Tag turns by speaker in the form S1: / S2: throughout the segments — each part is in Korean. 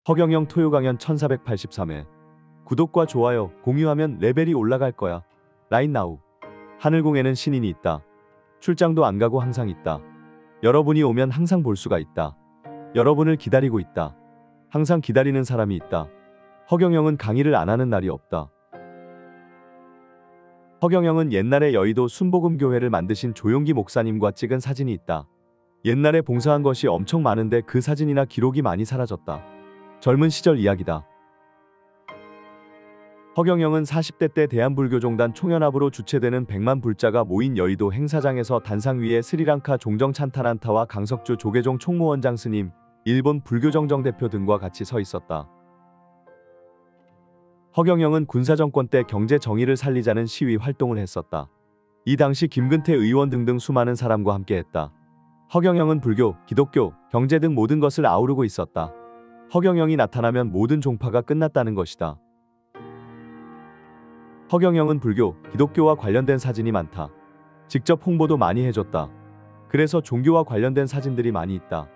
S1: 허경영 토요 강연 1483회. 구독과 좋아요, 공유하면 레벨이 올라갈 거야. 라인 나우. 하늘궁에는 신인이 있다. 출장도 안 가고 항상 있다. 여러분이 오면 항상 볼 수가 있다. 여러분을 기다리고 있다. 항상 기다리는 사람이 있다. 허경영은 강의를 안 하는 날이 없다. 허경영은 옛날에 여의도 순복음교회를 만드신 조용기 목사님과 찍은 사진이 있다. 옛날에 봉사한 것이 엄청 많은데 그 사진이나 기록이 많이 사라졌다. 젊은 시절 이야기다. 허경영은 40대 때 대한불교종단 총연합으로 주최되는 100만 불자가 모인 여의도 행사장에서 단상 위에 스리랑카 종정 찬타란타와 강석주 조계종 총무원장 스님, 일본 불교정정 대표 등과 같이 서 있었다. 허경영은 군사정권 때 경제 정의를 살리자는 시위 활동을 했었다. 이 당시 김근태 의원 등등 수많은 사람과 함께했다. 허경영은 불교, 기독교, 경제 등 모든 것을 아우르고 있었다. 허경영이 나타나면 모든 종파가 끝났다는 것이다. 허경영은 불교, 기독교와 관련된 사진이 많다. 직접 홍보도 많이 해줬다. 그래서 종교와 관련된 사진들이 많이 있다.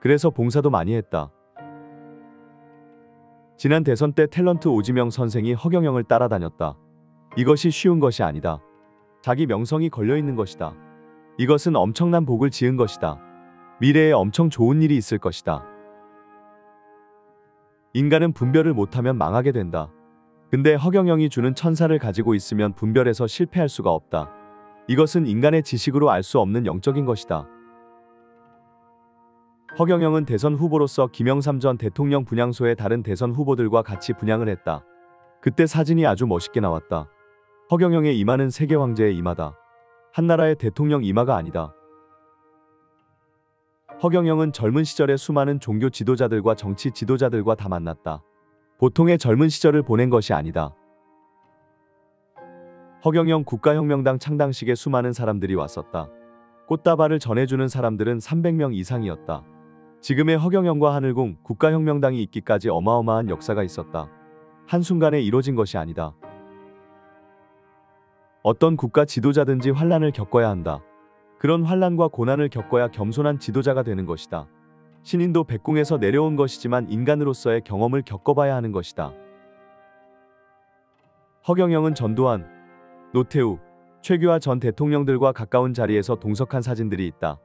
S1: 그래서 봉사도 많이 했다. 지난 대선 때 탤런트 오지명 선생이 허경영을 따라다녔다. 이것이 쉬운 것이 아니다. 자기 명성이 걸려있는 것이다. 이것은 엄청난 복을 지은 것이다. 미래에 엄청 좋은 일이 있을 것이다. 인간은 분별을 못하면 망하게 된다. 근데 허경영이 주는 천사를 가지고 있으면 분별해서 실패할 수가 없다. 이것은 인간의 지식으로 알 수 없는 영적인 것이다. 허경영은 대선 후보로서 김영삼 전 대통령 분향소에 다른 대선 후보들과 같이 분향을 했다. 그때 사진이 아주 멋있게 나왔다. 허경영의 이마는 세계 황제의 이마다. 한나라의 대통령 이마가 아니다. 허경영은 젊은 시절에 수많은 종교 지도자들과 정치 지도자들과 다 만났다. 보통의 젊은 시절을 보낸 것이 아니다. 허경영 국가혁명당 창당식에 수많은 사람들이 왔었다. 꽃다발을 전해주는 사람들은 300명 이상이었다. 지금의 허경영과 하늘궁, 국가혁명당이 있기까지 어마어마한 역사가 있었다. 한순간에 이뤄진 것이 아니다. 어떤 국가 지도자든지 환란을 겪어야 한다. 그런 환란과 고난을 겪어야 겸손한 지도자가 되는 것이다. 신인도 백궁에서 내려온 것이지만 인간으로서의 경험을 겪어봐야 하는 것이다. 허경영은 전두환, 노태우, 최규하 전 대통령들과 가까운 자리에서 동석한 사진들이 있다.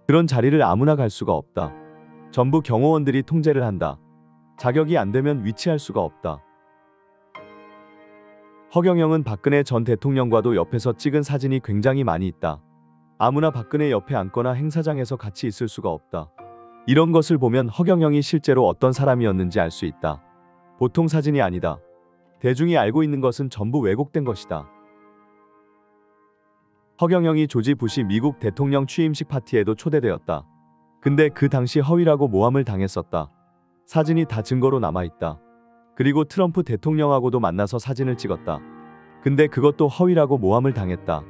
S1: 그런 자리를 아무나 갈 수가 없다. 전부 경호원들이 통제를 한다. 자격이 안 되면 위치할 수가 없다. 허경영은 박근혜 전 대통령과도 옆에서 찍은 사진이 굉장히 많이 있다. 아무나 박근혜 옆에 앉거나 행사장에서 같이 있을 수가 없다. 이런 것을 보면 허경영이 실제로 어떤 사람이었는지 알 수 있다. 보통 사진이 아니다. 대중이 알고 있는 것은 전부 왜곡된 것이다. 허경영이 조지 부시 미국 대통령 취임식 파티에도 초대되었다. 근데 그 당시 허위라고 모함을 당했었다. 사진이 다 증거로 남아있다. 그리고 트럼프 대통령하고도 만나서 사진을 찍었다. 근데 그것도 허위라고 모함을 당했다.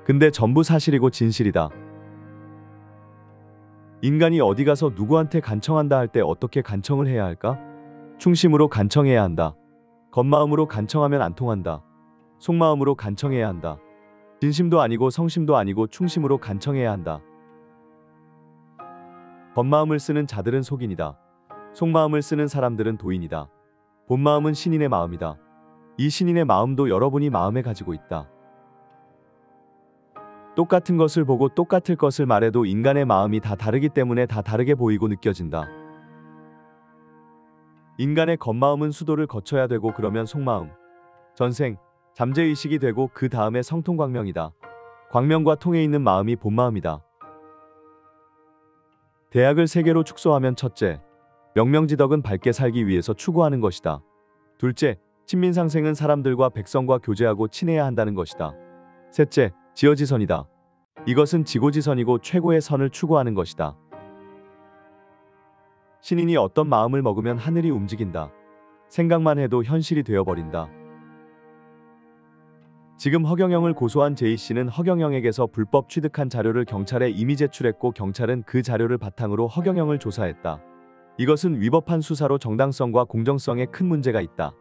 S1: 근데 전부 사실이고 진실이다. 인간이 어디 가서 누구한테 간청한다 할 때 어떻게 간청을 해야 할까? 충심으로 간청해야 한다. 겉마음으로 간청하면 안 통한다. 속마음으로 간청해야 한다. 진심도 아니고 성심도 아니고 충심으로 간청해야 한다. 겉마음을 쓰는 자들은 속인이다. 속마음을 쓰는 사람들은 도인이다. 본마음은 신인의 마음이다. 이 신인의 마음도 여러분이 마음에 가지고 있다. 똑같은 것을 보고 똑같을 것을 말해도 인간의 마음이 다 다르기 때문에 다 다르게 보이고 느껴진다. 인간의 겉마음은 수도를 거쳐야 되고 그러면 속마음, 전생, 잠재의식이 되고 그 다음에 성통광명이다. 광명과 통해 있는 마음이 본마음이다. 대학을 3개로 축소하면 첫째, 명명지덕은 밝게 살기 위해서 추구하는 것이다. 둘째, 친민상생은 사람들과 백성과 교제하고 친해야 한다는 것이다. 셋째, 지어지선이다. 이것은 지고지선이고 최고의 선을 추구하는 것이다. 신인이 어떤 마음을 먹으면 하늘이 움직인다. 생각만 해도 현실이 되어버린다. 지금 허경영을 고소한 제이씨는 허경영에게서 불법 취득한 자료를 경찰에 이미 제출했고 경찰은 그 자료를 바탕으로 허경영을 조사했다. 이것은 위법한 수사로 정당성과 공정성에 큰 문제가 있다.